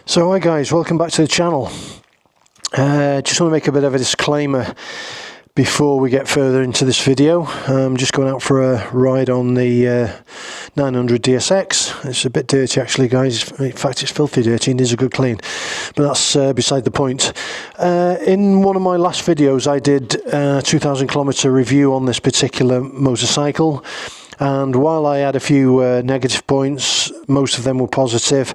So hi guys, welcome back to the channel. Just want to make a bit of a disclaimer before we get further into this video. I'm just going out for a ride on the 900 DSX. It's a bit dirty actually guys, in fact it's filthy dirty and needs a good clean, but that's beside the point. In one of my last videos I did a 2,000 kilometer review on this particular motorcycle, and while I had a few negative points, most of them were positive.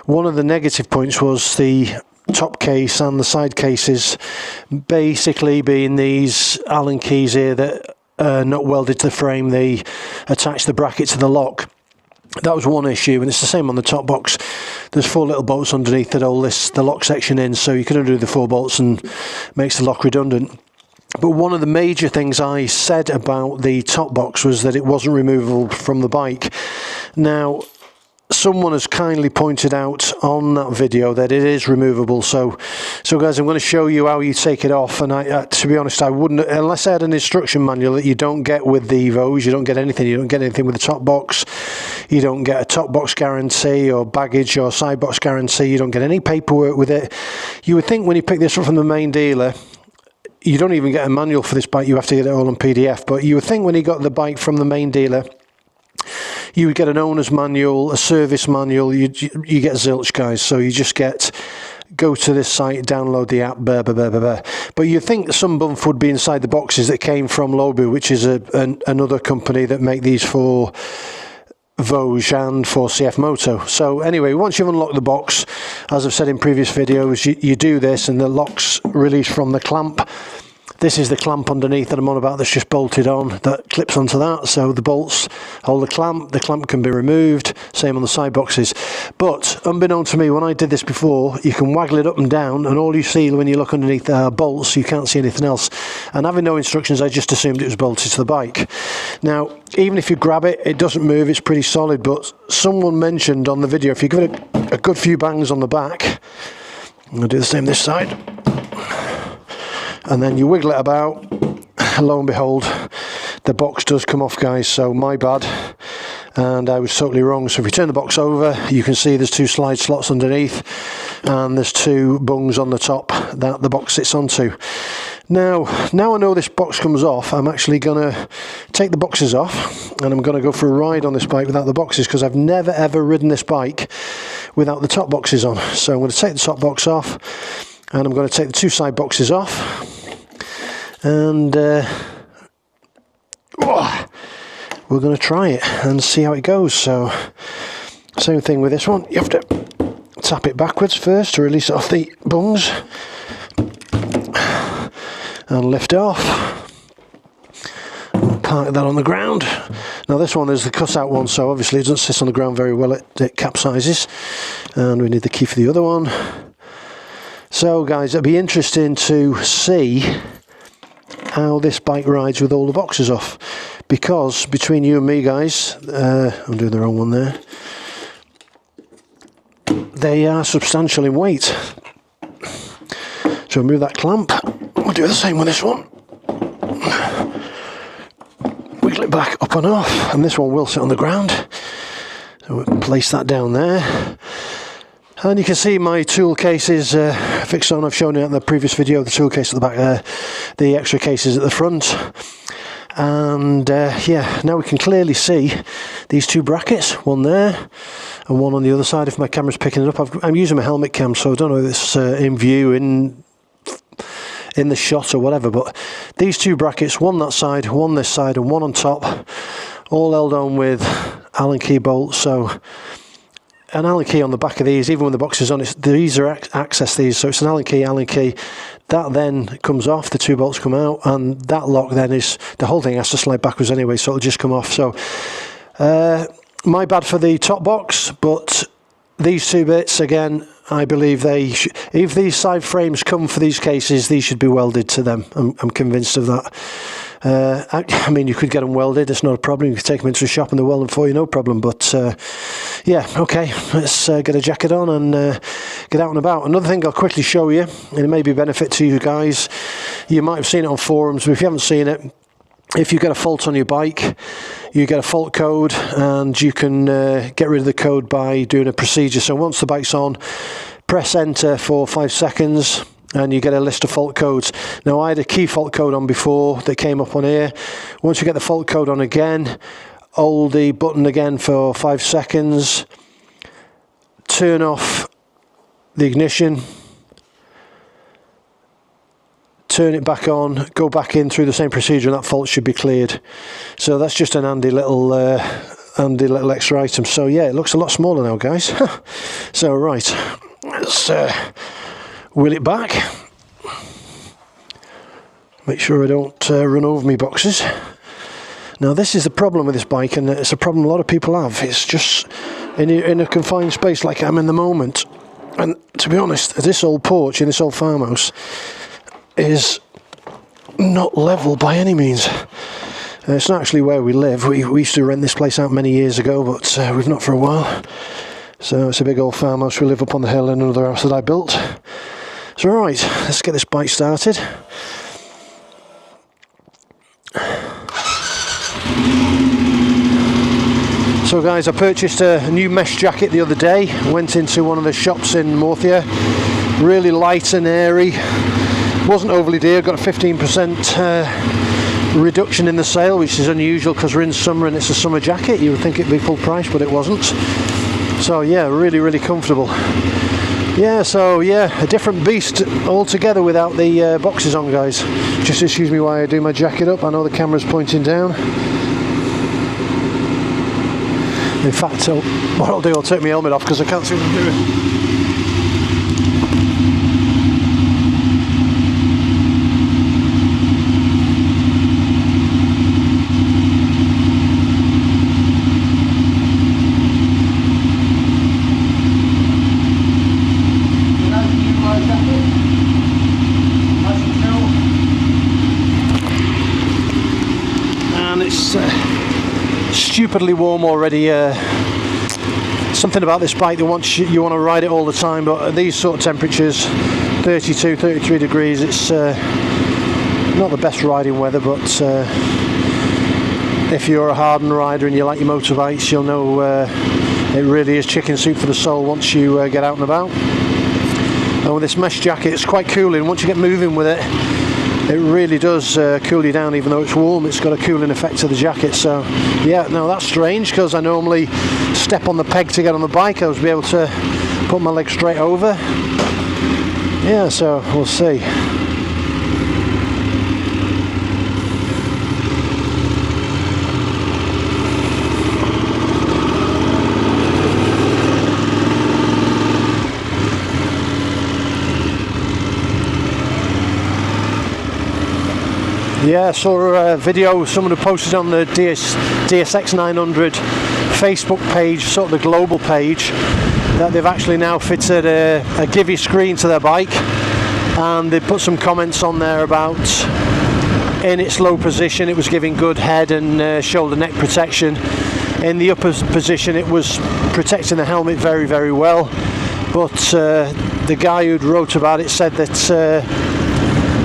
One of the negative points was the top case and the side cases basically being these Allen keys here that are not welded to the frame. They attach the bracket to the lock. That was one issue, and it's the same on the top box. There's 4 little bolts underneath that hold the lock section in, so you can undo the 4 bolts and makes the lock redundant. But one of the major things I said about the top box was that it wasn't removable from the bike. Now, someone has kindly pointed out on that video that it is removable. So guys, I'm going to show you how you take it off. And to be honest, I wouldn't, unless I had an instruction manual that you don't get with the Voge. You don't get anything. You don't get anything with the top box. You don't get a top box guarantee or baggage or side box guarantee. You don't get any paperwork with it. You would think when you pick this up from the main dealer, you don't even get a manual for this bike. You have to get it all on PDF. But you would think when you got the bike from the main dealer, you would get an owner's manual, a service manual. You get zilch, guys. So you just go to this site, download the app, blah, blah, blah, blah, blah. But you'd think some bump would be inside the boxes that came from Lobu, which is another company that make these for Voge and for CF Moto. So anyway, once you've unlocked the box, as I've said in previous videos, you do this and the lock's released from the clamp. This is the clamp underneath that I'm on about that's just bolted on, that clips onto that, so the bolts hold the clamp can be removed, same on the side boxes. But unbeknown to me, when I did this before, you can waggle it up and down and all you see when you look underneath the bolts, you can't see anything else. And having no instructions, I just assumed it was bolted to the bike. Now, even if you grab it, it doesn't move, it's pretty solid, but someone mentioned on the video, if you give it a good few bangs on the back, I'm going to do the same this side, and then you wiggle it about, lo and behold, the box does come off, guys. So my bad, and I was totally wrong. So if you turn the box over, you can see there's 2 slide slots underneath and there's 2 bungs on the top that the box sits onto. Now I know this box comes off, I'm actually gonna take the boxes off and I'm gonna go for a ride on this bike without the boxes, because I've never ever ridden this bike without the top boxes on. So I'm going to take the top box off and I'm going to take the 2 side boxes off, and we're going to try it and see how it goes. So same thing with this one, you have to tap it backwards first to release it off the bungs and lift it off. Park that on the ground. Now this one is the cut out one, so obviously it doesn't sit on the ground very well, it capsizes, and we need the key for the other one. So guys, it'll be interesting to see how this bike rides with all the boxes off, because between you and me guys, I'm doing the wrong one there, they are substantial in weight. So remove that clamp, we'll do the same with this one, wiggle it back up and off, and this one will sit on the ground, so we'll place that down there. And you can see my tool cases fixed on. I've shown it in the previous video, the tool case at the back there, the extra cases at the front. And yeah, now we can clearly see these 2 brackets, one there and one on the other side if my camera's picking it up. I'm using my helmet cam, so I don't know if it's in view in the shot or whatever, but these 2 brackets, one that side, one this side, and one on top, all held on with Allen key bolts. So an Allen key on the back of these, even when the box is on, these are access these, so it's an Allen key, that then comes off, the 2 bolts come out, and that lock then is, the whole thing has to slide backwards anyway, so it'll just come off. So my bad for the top box, but these 2 bits, again, I believe if these side frames come for these cases, these should be welded to them. I'm convinced of that. I mean, you could get them welded, it's not a problem. You could take them into the shop and they'll weld them for you, no problem. But yeah, okay, let's get a jacket on and get out and about. Another thing I'll quickly show you, and it may be a benefit to you guys, you might have seen it on forums, but if you haven't seen it, if you get a fault on your bike, you get a fault code, and you can get rid of the code by doing a procedure. So once the bike's on, press enter for 5 seconds and you get a list of fault codes. Now I had a key fault code on before that came up on here. Once you get the fault code on again, hold the button again for 5 seconds, turn off the ignition, turn it back on, go back in through the same procedure, and that fault should be cleared. So that's just an handy little extra item. So yeah, it looks a lot smaller now, guys. So right, let's wheel it back. Make sure I don't run over me boxes. Now this is the problem with this bike, and it's a problem a lot of people have. It's just in a confined space like I'm in the moment. And to be honest, this old porch in this old farmhouse is not level by any means. It's not actually where we live. We used to rent this place out many years ago, but we've not for a while. So it's a big old farmhouse. We live up on the hill in another house that I built. So right, let's get this bike started. So guys, I purchased a new mesh jacket the other day. Went into one of the shops in Morthia. Really light and airy. Wasn't overly dear. Got a 15% reduction in the sale, which is unusual because we're in summer and it's a summer jacket. You would think it'd be full price, but it wasn't. So yeah, really comfortable. Yeah, so yeah, a different beast altogether without the boxes on, guys. Just excuse me while I do my jacket up. I know the camera's pointing down. In fact, what I'll do, I'll take my helmet off because I can't see what I'm doing. And it's stupidly warm already. Something about this bike that once you want to ride it all the time, but at these sort of temperatures, 32, 33 degrees, it's not the best riding weather, but if you're a hardened rider and you like your motorbikes, you'll know it really is chicken soup for the soul once you get out and about. And with this mesh jacket, it's quite cooling. Once you get moving with it, it really does cool you down. Even though it's warm, it's got a cooling effect to the jacket. So yeah, no, that's strange because I normally step on the peg to get on the bike. I was be able to put my leg straight over. Yeah, so we'll see. Yeah, I saw a video someone had posted on the DSX 900 Facebook page, sort of the global page, that they've actually now fitted a Givey screen to their bike, and they put some comments on there about in its low position it was giving good head and shoulder neck protection. In the upper position it was protecting the helmet very well, but the guy who'd wrote about it said that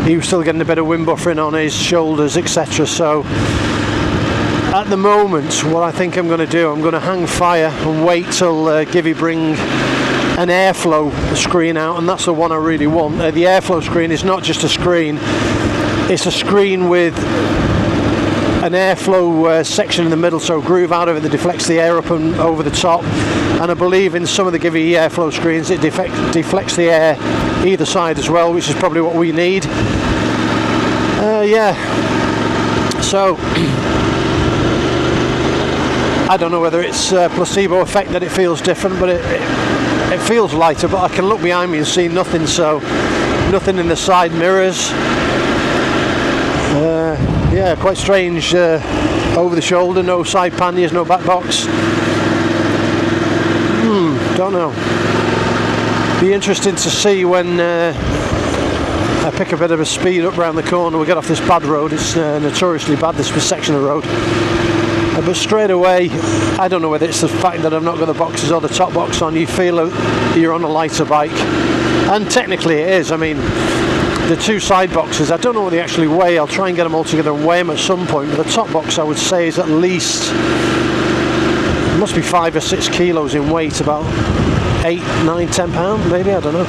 he was still getting a bit of wind buffering on his shoulders, etc. So at the moment, what I think I'm going to do, I'm going to hang fire and wait till Givey bring an airflow screen out, and that's the one I really want. The airflow screen is not just a screen, it's a screen with an airflow section in the middle, so a groove out of it that deflects the air up and over the top. And I believe in some of the Givey airflow screens it deflects the air either side as well, which is probably what we need. Yeah, so I don't know whether it's a placebo effect that it feels different, but it feels lighter. But I can look behind me and see nothing, so nothing in the side mirrors. Yeah, quite strange. Over the shoulder, no side panniers, no back box. Don't know. Be interesting to see when I pick a bit of a speed up around the corner. We get off this bad road. It's notoriously bad, this section of road. But straight away, I don't know whether it's the fact that I've not got the boxes or the top box on. You feel you're on a lighter bike, and technically it is. I mean, the two side boxes, I don't know what they actually weigh. I'll try and get them all together and weigh them at some point, but the top box I would say is at least, must be 5 or 6 kilos in weight, about 8, 9, 10 pounds maybe, I don't know.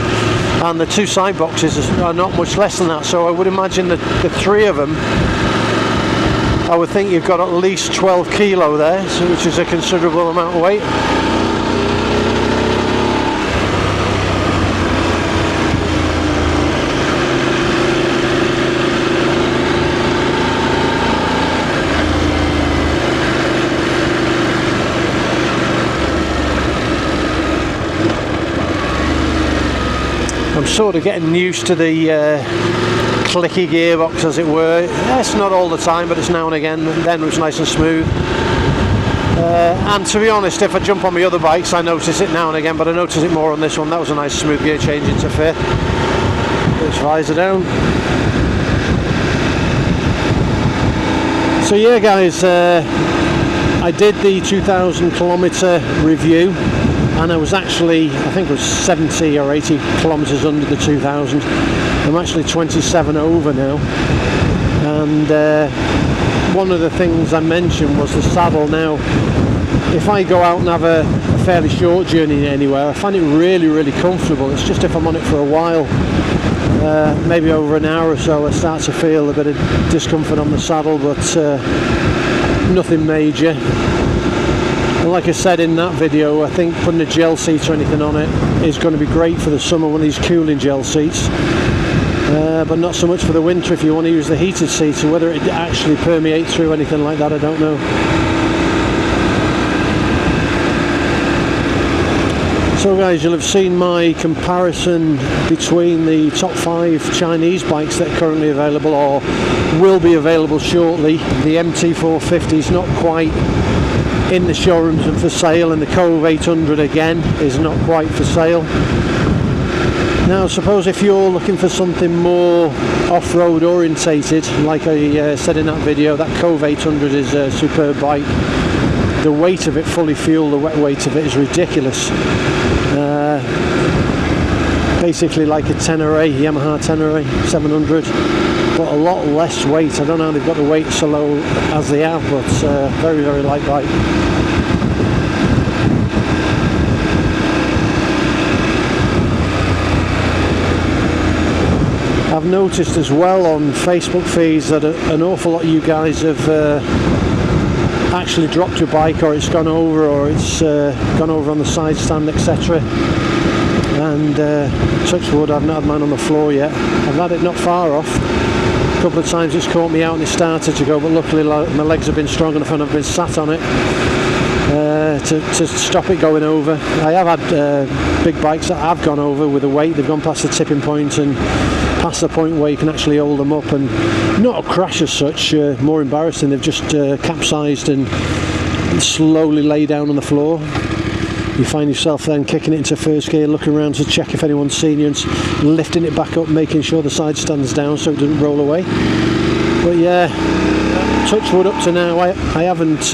And the 2 side boxes are not much less than that, so I would imagine that the 3 of them, I would think you've got at least 12 kilo there, so which is a considerable amount of weight. I'm sort of getting used to the clicky gearbox, as it were. It's not all the time, but it's now and again, and then it's nice and smooth. And to be honest, if I jump on my other bikes, I notice it now and again, but I notice it more on this one. That was a nice smooth gear change into fifth. Let's visor down. So yeah guys, I did the 2,000 kilometer review, and I was actually, I think it was 70 or 80 kilometers under the 2,000. I'm actually 27 over now, and one of the things I mentioned was the saddle. Now, if I go out and have a fairly short journey anywhere, I find it really comfortable. It's just if I'm on it for a while, maybe over an hour or so, I start to feel a bit of discomfort on the saddle, but nothing major. And like I said in that video, I think putting a gel seat or anything on it is going to be great for the summer, one of these cooling gel seats, but not so much for the winter if you want to use the heated seats. And whether it actually permeates through anything like that, I don't know. So guys, you'll have seen my comparison between the top 5 Chinese bikes that are currently available or will be available shortly. The MT450 is not quite in the showrooms and for sale, and the Cove 800 again is not quite for sale. Now suppose if you're looking for something more off-road orientated, like I said in that video, that Cove 800 is a superb bike. The weight of it, fully fueled, the wet weight of it is ridiculous. Basically like a Tenere, Yamaha Tenere 700, but a lot less weight. I don't know how they've got the weight so low as they have, but very light bike. I've noticed as well on Facebook feeds that an awful lot of you guys have actually dropped your bike, or it's gone over, or it's gone over on the side stand, etc. And touch wood, I've not had mine on the floor yet. I've had it not far off. A couple of times it's caught me out and it started to go, but luckily my legs have been strong enough and I've been sat on it to stop it going over. I have had big bikes that have gone over with the weight. They've gone past the tipping point and past the point where you can actually hold them up, and not a crash as such, more embarrassing. They've just capsized and slowly lay down on the floor. You find yourself then kicking it into first gear, looking around to check if anyone's seen you, and lifting it back up, making sure the side stands down so it doesn't roll away. But yeah, touch wood, up to now I haven't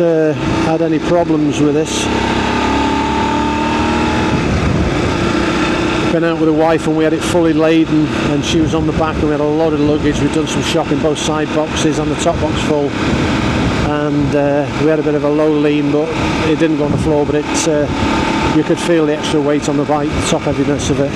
had any problems with this. Been out with a wife and we had it fully laden, and she was on the back and we had a lot of luggage. We'd done some shopping, both side boxes and the top box full, and we had a bit of a low lean, but it didn't go on the floor, but you could feel the extra weight on the bike, the top heaviness of it.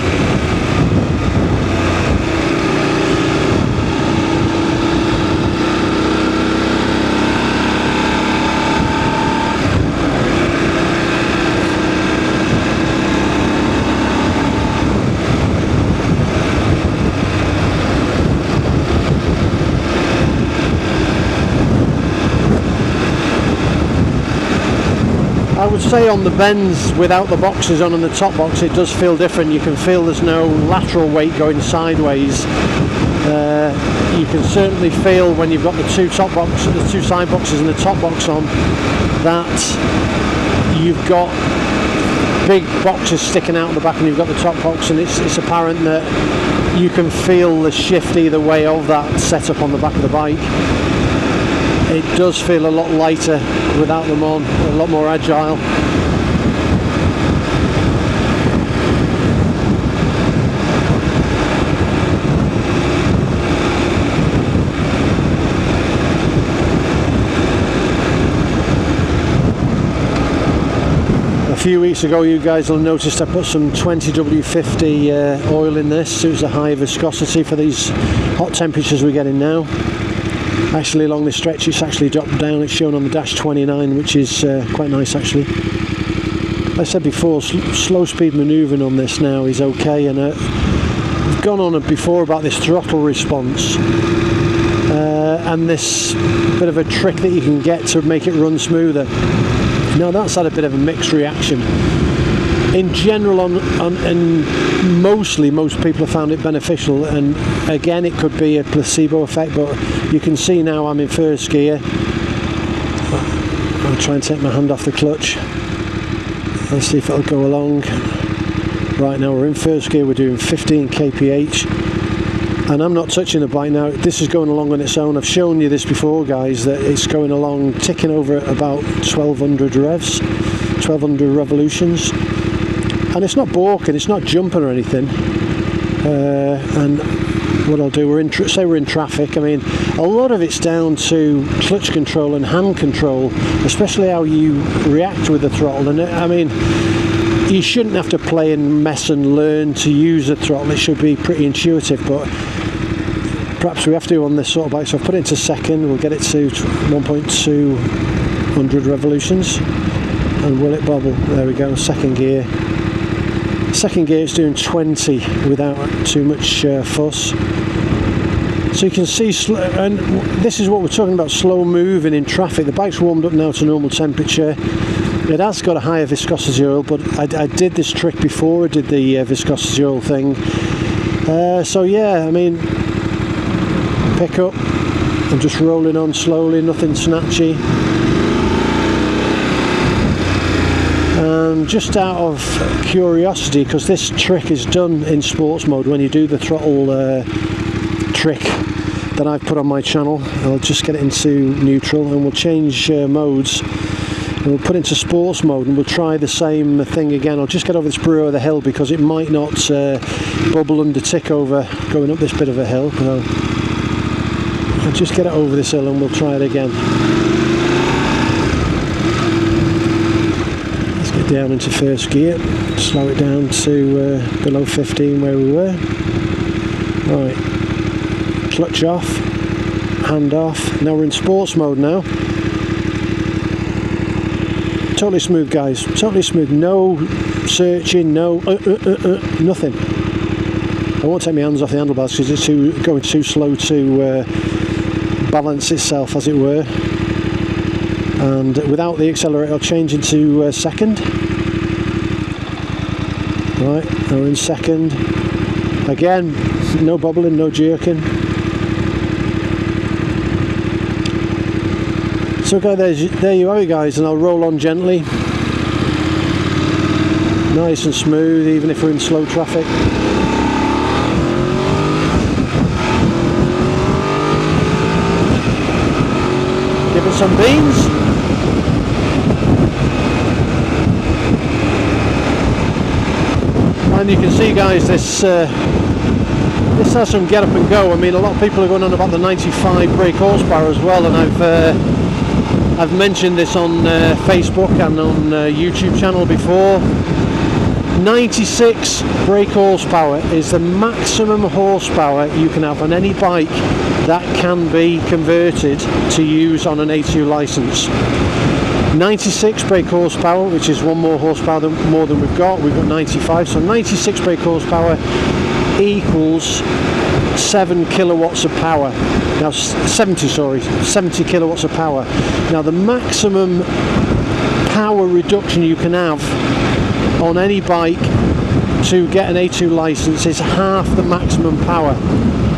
I would say on the bends without the boxes on and the top box, it does feel different. You can feel there's no lateral weight going sideways. You can certainly feel when you've got the two side boxes and the top box on, that you've got big boxes sticking out the back and you've got the top box, and it's apparent that you can feel the shift either way of that setup on the back of the bike. It does feel a lot lighter without them on, a lot more agile. few weeks ago, you guys will have noticed I put some 20W50 oil in this. It was a high viscosity for these hot temperatures we're getting now. Actually, along this stretch, it's actually dropped down. It's shown on the dash 29, which is quite nice actually. Like I said before, slow speed manoeuvring on this now is okay, and I've gone on before about this throttle response and this bit of a trick that you can get to make it run smoother. Now that's had a bit of a mixed reaction. In general, and mostly most people have found it beneficial, and again it could be a placebo effect, but you can see now I'm in first gear. I'll try and take my hand off the clutch. Let's see if it'll go along. Right, now we're in first gear, we're doing 15 kph, and I'm not touching the bike now. This is going along on its own. I've shown you this before, guys, that it's going along, ticking over at about 1200 revs, 1200 revolutions, and it's not balking, it's not jumping or anything. And what I'll do, say we're in traffic. I mean, a lot of it's down to clutch control and hand control, especially how you react with the throttle. And I mean, you shouldn't have to play and mess and learn to use the throttle. It should be pretty intuitive, but perhaps we have to on this sort of bike. So I've put it into second. We'll get it to 1.200 revolutions, and will it bobble? There we go, second gear. Second gear, it's doing 20 without too much fuss. So you can see, and this is what we're talking about, slow moving in traffic. The bike's warmed up now to normal temperature. It has got a higher viscosity oil, but I did this trick before I did the viscosity oil thing. So yeah, I mean, pick up, I'm just rolling on slowly, nothing snatchy. Just out of curiosity, because this trick is done in sports mode when you do the throttle trick that I've put on my channel. I'll just get it into neutral and we'll change modes. And we'll put it into sports mode and we'll try the same thing again. I'll just get over this brew of the hill because it might not bubble under tick over going up this bit of a hill. I'll just get it over this hill and we'll try it again. Let's get down into first gear, slow it down to below 15 where we were. Right, clutch off, hand off. Now we're in sports mode now. Totally smooth, guys, totally smooth, no searching, no nothing. I won't take my hands off the handlebars because it's going too slow to balance itself, as it were. And without the accelerator, I'll change into second. Right, now we're in second. Again, no bobbling, no jerking. So guys, there you are, guys, and I'll roll on gently. Nice and smooth, even if we're in slow traffic. Give it some beans. And you can see, guys, this has some get up and go. I mean, a lot of people are going on about the 95 brake horsepower as well, and I've mentioned this on Facebook and on YouTube channel before. 96 brake horsepower is the maximum horsepower you can have on any bike that can be converted to use on an A2 license. 96 brake horsepower, which is one more horsepower more than we've got 95, so 96 brake horsepower equals 7 kilowatts of power. Now 70 kilowatts of power. Now the maximum power reduction you can have on any bike to get an A2 license is half the maximum power,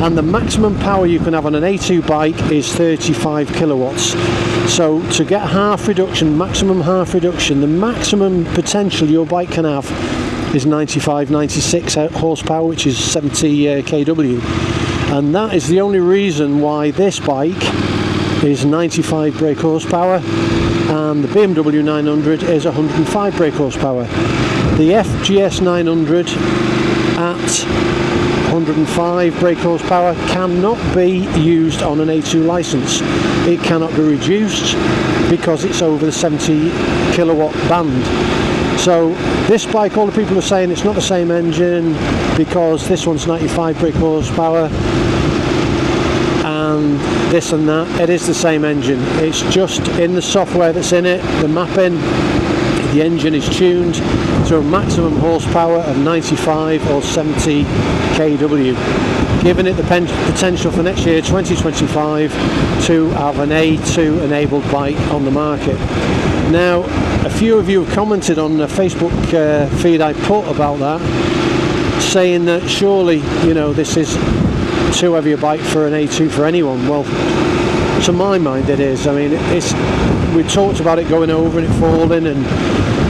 and the maximum power you can have on an A2 bike is 35 kilowatts. So to get half reduction, maximum half reduction, the maximum potential your bike can have is 96 horsepower, which is 70 kW, and that is the only reason why this bike is 95 brake horsepower and the BMW 900 is 105 brake horsepower. The FGS 900 at 105 brake horsepower cannot be used on an A2 license. It cannot be reduced because it's over the 70 kilowatt band. So this bike, all the people are saying it's not the same engine because this one's 95 brake horsepower and this and that. It is the same engine. It's just in the software that's in it, the mapping, the engine is tuned to a maximum horsepower of 95 or 70 kW, giving it the potential for next year, 2025, to have an A2 enabled bike on the market. Now, a few of you have commented on the Facebook feed I put about that, saying that surely, you know, this is too heavy a bike for an A2 for anyone. Well, to my mind it is. I mean, we talked about it going over and it falling, and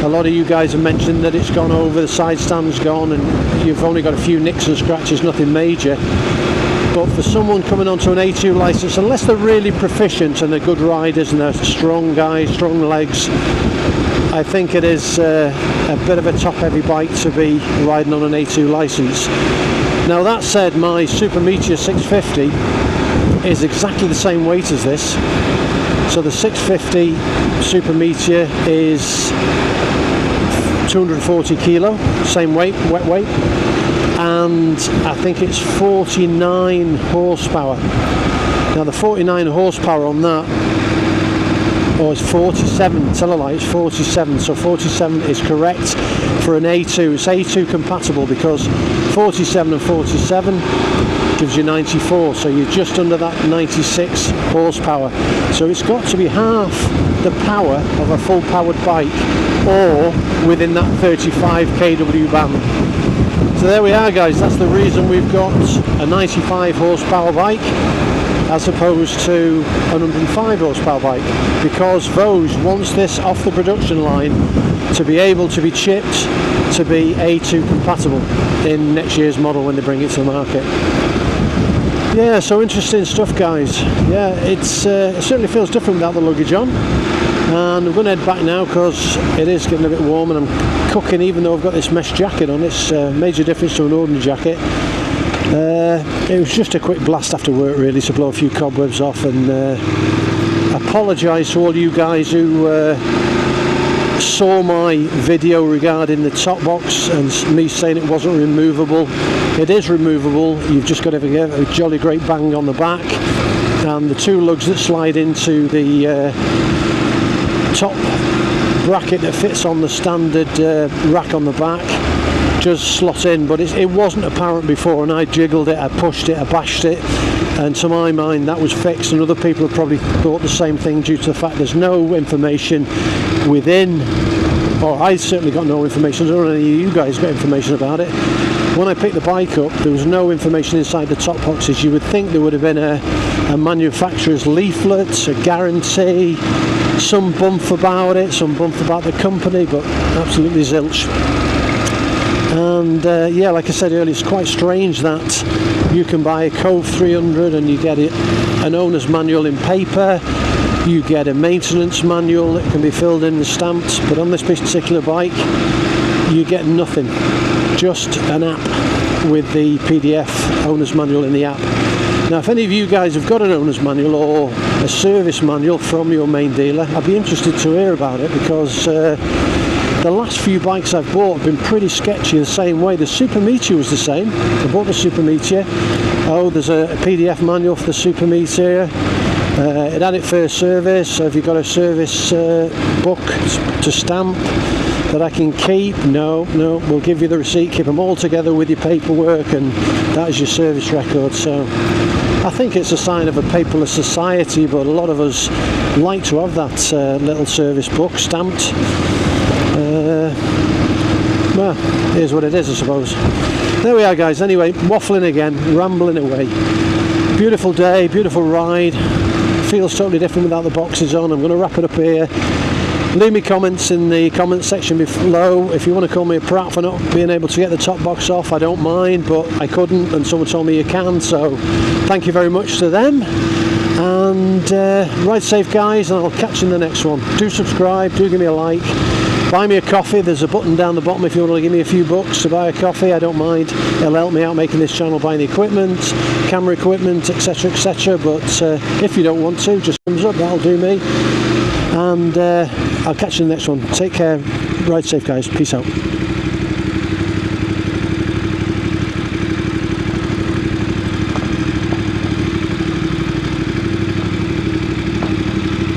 a lot of you guys have mentioned that it's gone over, the side stand's gone, and you've only got a few nicks and scratches, nothing major. But for someone coming onto an A2 license, unless they're really proficient and they're good riders and they're strong guys, strong legs, I think it is a bit of a top heavy bike to be riding on an A2 license. Now that said, my Super Meteor 650 is exactly the same weight as this. So the 650 Super Meteor is 240 kilo, same weight, wet weight, and I think it's 49 horsepower. Now the 49 horsepower on that, or it's 47, tell a lie, it's 47, so 47 is correct for an A2. It's A2 compatible because 47 and 47 gives you 94, so you're just under that 96 horsepower. So it's got to be half the power of a full powered bike, or within that 35 kW band. So there we are, guys. That's the reason we've got a 95 horsepower bike as opposed to a 105 horsepower bike, because Voge wants this off the production line to be able to be chipped to be A2 compatible in next year's model when they bring it to the market. Yeah, so interesting stuff, guys. Yeah, it certainly feels different without the luggage on. And I'm going to head back now because it is getting a bit warm and I'm cooking, even though I've got this mesh jacket on. It's a major difference to an ordinary jacket. It was just a quick blast after work, really, to blow a few cobwebs off, and apologise to all you guys who saw my video regarding the top box and me saying it wasn't removable. It is removable. You've just got to get a jolly great bang on the back, and the two lugs that slide into the top bracket that fits on the standard rack on the back just slot in, but it wasn't apparent before, and I jiggled it, I pushed it, I bashed it, and to my mind that was fixed, and other people have probably thought the same thing due to the fact there's no information within, or I certainly got no information. I don't know if any of you guys got information about it. When I picked the bike up, there was no information inside the top boxes. You would think there would have been a manufacturer's leaflet, a guarantee, some bump about it, some bump about the company, but absolutely zilch. And yeah, like I said earlier, it's quite strange that you can buy a Cove 300 and you get an owner's manual in paper, you get a maintenance manual that can be filled in and stamped, but on this particular bike you get nothing, just an app with the PDF owner's manual in the app. Now, if any of you guys have got an owner's manual or a service manual from your main dealer, I'd be interested to hear about it, because the last few bikes I've bought have been pretty sketchy the same way. The Super Meteor was the same. I bought the Super Meteor. Oh, there's a PDF manual for the Super Meteor. It had it first service, so if you've got a service book to stamp that I can keep, no, we'll give you the receipt, keep them all together with your paperwork, and that is your service record. So I think it's a sign of a paperless society, but a lot of us like to have that little service book stamped. Well, here's what it is, I suppose. There we are, guys. Anyway, waffling again, rambling away. Beautiful day, beautiful ride. Feels totally different without the boxes on. I'm going to wrap it up here. Leave me comments in the comments section below. If you want to call me a prat for not being able to get the top box off, I don't mind, but I couldn't, and someone told me you can, so thank you very much to them. And ride safe, guys, and I'll catch you in the next one. Do subscribe, do give me a like. Buy me a coffee. There's a button down the bottom if you want to give me a few bucks to buy a coffee. I don't mind. It'll help me out making this channel, buying the equipment, camera equipment, etc, etc. But if you don't want to, just thumbs up, that'll do me. And I'll catch you in the next one. Take care. Ride safe, guys. Peace out.